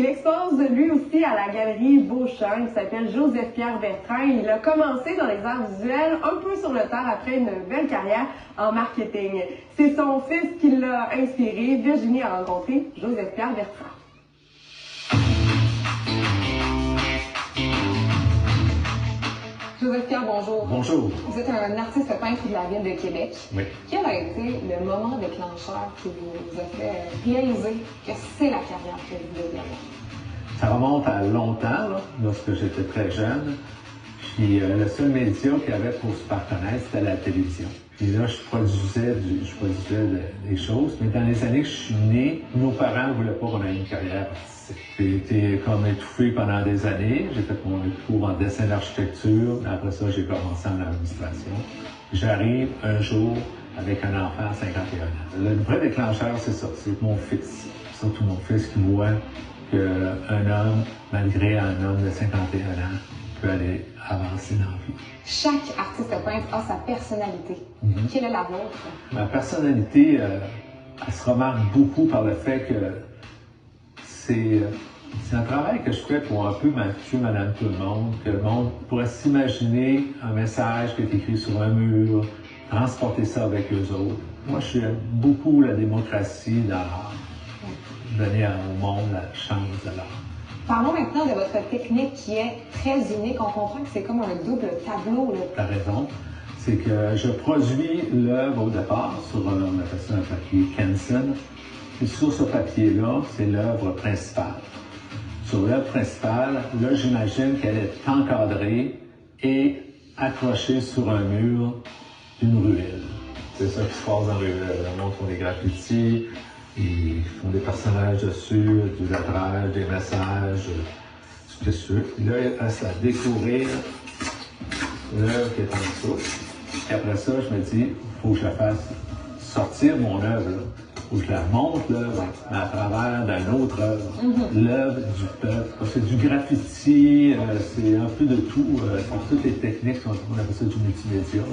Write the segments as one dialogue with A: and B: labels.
A: Il expose lui aussi à la galerie Beauchamp, qui s'appelle Joseph-Pierre Bertrand. Il a commencé dans les arts visuels un peu sur le tard après une belle carrière en marketing. C'est son fils qui l'a inspiré. Virginie a rencontré Joseph-Pierre Bertrand. Joseph-Pierre, bonjour.
B: Bonjour.
A: Vous êtes un artiste peintre de la ville de Québec.
B: Oui.
A: Quel a été le moment déclencheur qui vous a fait réaliser que c'est la carrière que vous devez avoir?
B: Ça remonte à longtemps, là, lorsque j'étais très jeune. Puis le seul média qu'il y avait pour se faire connaître, c'était la télévision. Puis là, je produisais des choses. Mais dans les années que je suis né, nos parents ne voulaient pas qu'on ait une carrière artistique. J'ai été comme étouffé pendant des années. J'ai fait mon cours en dessin d'architecture. Après ça, j'ai commencé en administration. J'arrive un jour avec un enfant à 51 ans. Le vrai déclencheur, c'est ça. C'est mon fils. Surtout mon fils qui voit qu'un homme, malgré un homme de 51 ans, peut aller avancer dans la vie.
A: Chaque artiste peintre a sa personnalité. Quelle est la vôtre?
B: Ma personnalité, elle se remarque beaucoup par le fait que c'est un travail que je fais pour un peu monsieur, madame, tout le monde, que le monde pourrait s'imaginer un message qui est écrit sur un mur, transporter ça avec eux autres. Moi, je suis beaucoup la démocratie dans l'art. Donner au monde la chance de l'art.
A: Parlons maintenant de votre technique qui est très unique. On comprend que c'est comme un double tableau.
B: Tu as raison. C'est que je produis l'œuvre au départ sur on appelle ça un papier Canson. Et sur ce papier-là, c'est l'œuvre principale. Sur l'œuvre principale, là, j'imagine qu'elle est encadrée et accrochée sur un mur d'une ruelle. C'est ça qui se passe dans la ruelle. Le monde font des graffitis. Ils font des personnages dessus, du lettrage, des messages, tout ça. Puis là, il reste à découvrir l'œuvre qui est en dessous. Et après ça, je me dis, il faut que je la fasse sortir mon œuvre. Il faut que je la montre, l'œuvre, mais à travers d'une autre œuvre. L'œuvre du peuple. C'est du graffiti, c'est un peu de tout. Toutes les techniques, on appelle ça du multimédia.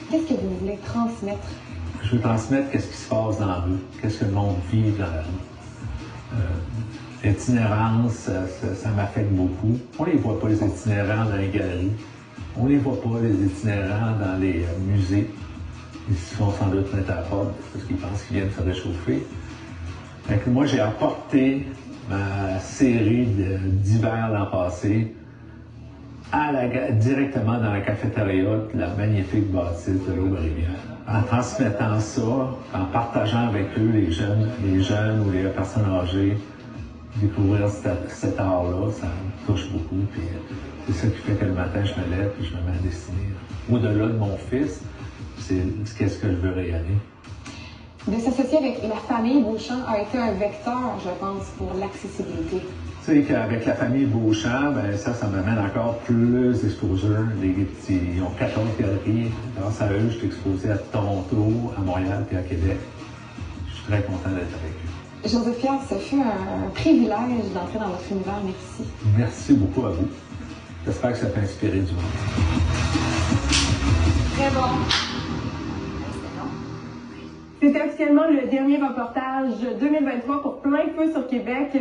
A: Qu'est-ce que vous voulez transmettre?
B: Je veux transmettre qu'est-ce qui se passe dans la rue, qu'est-ce que le monde vit dans la rue. L'itinérance, ça m'affecte beaucoup. On ne les voit pas, les itinérants, dans les galeries. On ne les voit pas, les itinérants, dans les musées. Ils se font sans doute mettre à la porte parce qu'ils pensent qu'ils viennent se réchauffer. Donc, moi, j'ai apporté ma série d'hiver l'an passé directement dans la cafétéria de la magnifique bâtisse de l'Aube-Rivière. En transmettant ça, en partageant avec eux, les jeunes ou les personnes âgées, découvrir cet art-là, ça me touche beaucoup. Puis c'est ça qui fait que le matin, je me lève et je me mets à dessiner. Au-delà de mon fils, c'est qu'est-ce que je veux réaliser.
A: De s'associer avec la famille Beauchamp a été un vecteur, je pense, pour l'accessibilité.
B: Tu sais qu'avec la famille Beauchamp, ben ça m'amène encore plus d'exposure. Ils ont 14 galeries. Grâce à eux, je suis exposé à Toronto, à Montréal et à Québec. Je suis très content d'être avec eux.
A: Joseph-Pierre, ce fut un privilège d'entrer dans votre univers. Merci.
B: Merci beaucoup à vous. J'espère que ça t'a inspiré du monde.
A: Très bon. C'était officiellement le dernier reportage 2023 pour Plein Feu sur Québec.